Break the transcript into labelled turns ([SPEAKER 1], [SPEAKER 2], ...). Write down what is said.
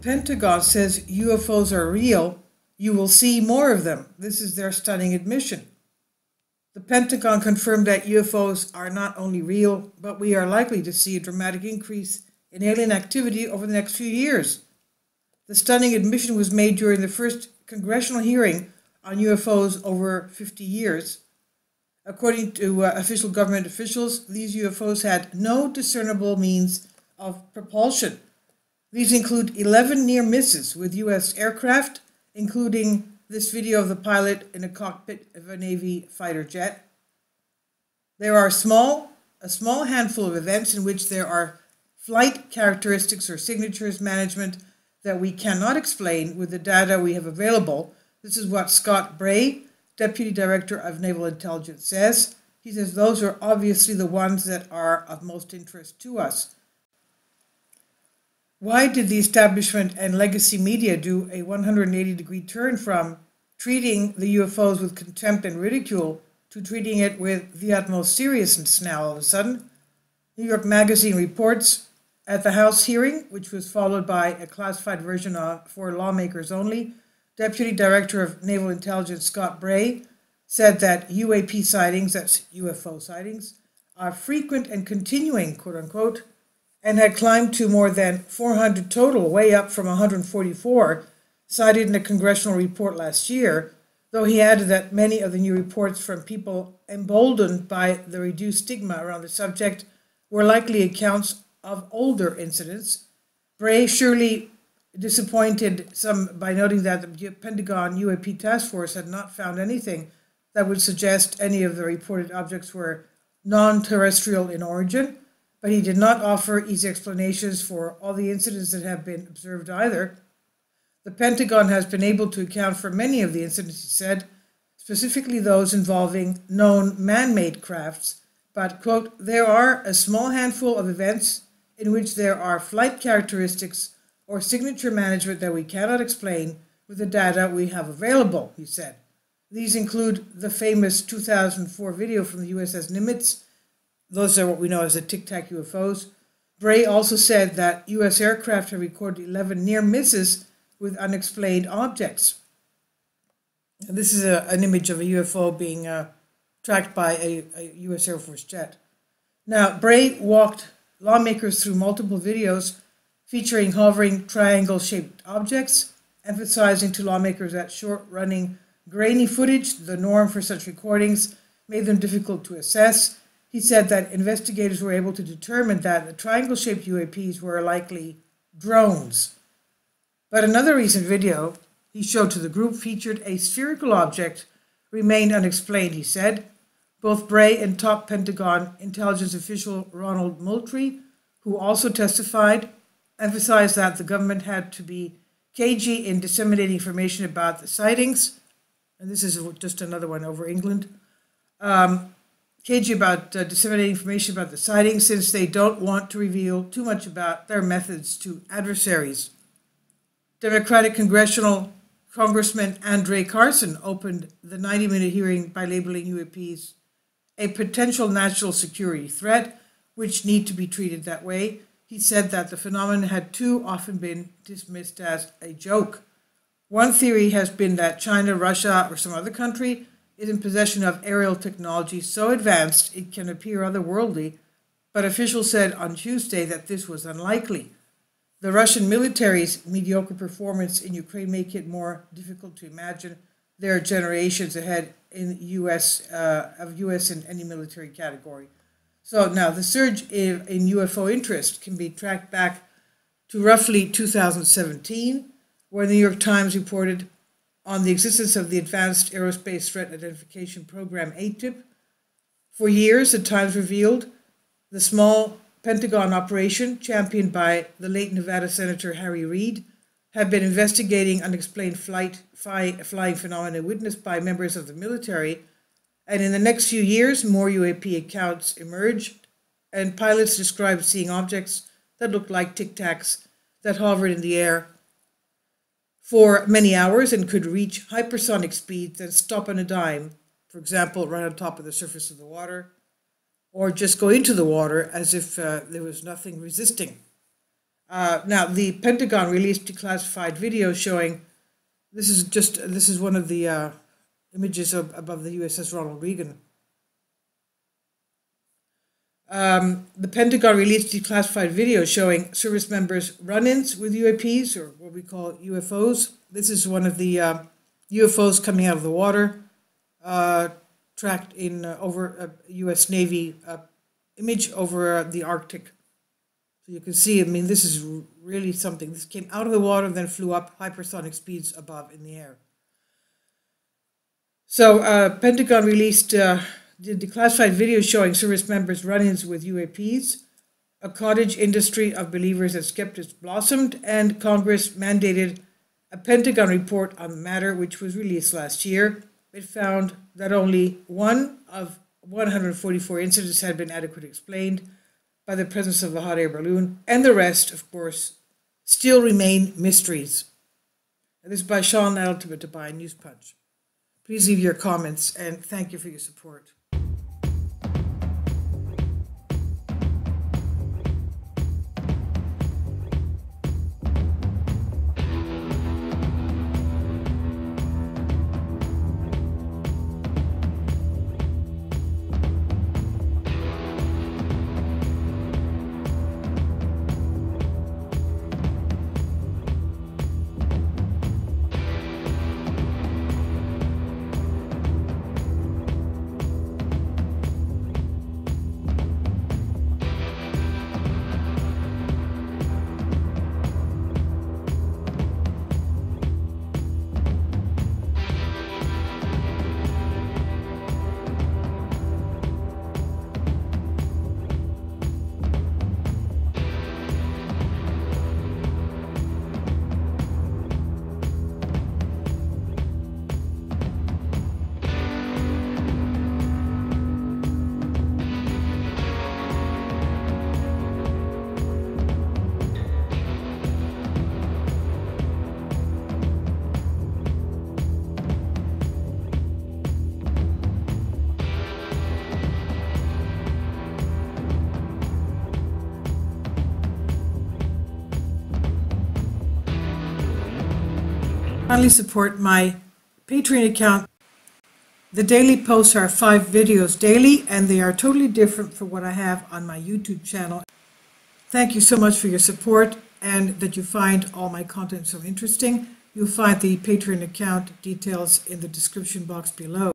[SPEAKER 1] Pentagon says UFOs are real. You will see more of them. This is their stunning admission. The Pentagon confirmed that UFOs are not only real, but we are likely to see a dramatic increase in alien activity over the next few years. The stunning admission was made during the first congressional hearing on UFOs over 50 years. According to official government officials, these UFOs had no discernible means of propulsion. These include 11 near misses with U.S. aircraft, including this video of the pilot in a cockpit of a Navy fighter jet. There are a small handful of events in which there are flight characteristics or signatures management that we cannot explain with the data we have available. This is what Scott Bray, Deputy Director of Naval Intelligence, says. He says those are obviously the ones that are of most interest to us. Why did the establishment and legacy media do a 180-degree turn from treating the UFOs with contempt and ridicule to treating it with the utmost seriousness now all of a sudden? New York Magazine reports at the House hearing, which was followed by a classified version for lawmakers only, Deputy Director of Naval Intelligence Scott Bray said that UAP sightings, that's UFO sightings, are frequent and continuing, quote-unquote, and had climbed to more than 400 total, way up from 144, cited in a congressional report last year, though he added that many of the new reports from people emboldened by the reduced stigma around the subject were likely accounts of older incidents. Bray surely disappointed some by noting that the Pentagon UAP task force had not found anything that would suggest any of the reported objects were non-terrestrial in origin, but he did not offer easy explanations for all the incidents that have been observed either. The Pentagon has been able to account for many of the incidents, he said, specifically those involving known man-made crafts, but, quote, there are a small handful of events in which there are flight characteristics or signature management that we cannot explain with the data we have available, he said. These include the famous 2004 video from the USS Nimitz. Those are what we know as the Tic Tac UFOs. Bray also said that U.S. aircraft have recorded 11 near misses with unexplained objects. And this is an image of a UFO being tracked by a U.S. Air Force jet. Now, Bray walked lawmakers through multiple videos featuring hovering triangle-shaped objects, emphasizing to lawmakers that short-running, grainy footage, the norm for such recordings, made them difficult to assess. He said that investigators were able to determine that the triangle-shaped UAPs were likely drones. But another recent video he showed to the group featured a spherical object remained unexplained, he said. Both Bray and top Pentagon intelligence official Ronald Moultrie, who also testified, emphasized that the government had to be cagey in disseminating information about the sightings. And this is just another one over England. Cagey about disseminating information about the sightings since they don't want to reveal too much about their methods to adversaries. Democratic Congressman Andre Carson opened the 90-minute hearing by labeling UAPs a potential national security threat, which need to be treated that way. He said that the phenomenon had too often been dismissed as a joke. One theory has been that China, Russia, or some other country is in possession of aerial technology so advanced it can appear otherworldly, but officials said on Tuesday that this was unlikely. The Russian military's mediocre performance in Ukraine make it more difficult to imagine there are generations ahead in U.S. in any military category. So now the surge in UFO interest can be tracked back to roughly 2017, where the New York Times reported on the existence of the Advanced Aerospace Threat Identification Program, ATIP. For years, the Times revealed the small Pentagon operation, championed by the late Nevada Senator Harry Reid, had been investigating unexplained flying phenomena witnessed by members of the military, and in the next few years, more UAP accounts emerged, and pilots described seeing objects that looked like Tic Tacs that hovered in the air for many hours and could reach hypersonic speeds and stop on a dime, for example, right on top of the surface of the water, or just go into the water as if there was nothing resisting. Now, the Pentagon released declassified video showing, this is one of the images above the USS Ronald Reagan. The Pentagon released declassified video showing service members' run-ins with UAPs, or what we call UFOs. This is one of the UFOs coming out of the water, tracked in over a U.S. Navy image over the Arctic. So you can see, I mean, this is really something. This came out of the water and then flew up hypersonic speeds above in the air. So Pentagon released the declassified video showing service members' run-ins with UAPs. A cottage industry of believers and skeptics blossomed, and Congress mandated a Pentagon report on the matter, which was released last year. It found that only one of 144 incidents had been adequately explained by the presence of a hot air balloon, and the rest, of course, still remain mysteries. And this is by Sean Altimate by News Punch. Please leave your comments, and thank you for your support. Kindly support my Patreon account. The daily posts are 5 videos daily, and they are totally different from what I have on my YouTube channel. Thank you so much for your support, and that you find all my content so interesting. You'll find the Patreon account details in the description box below.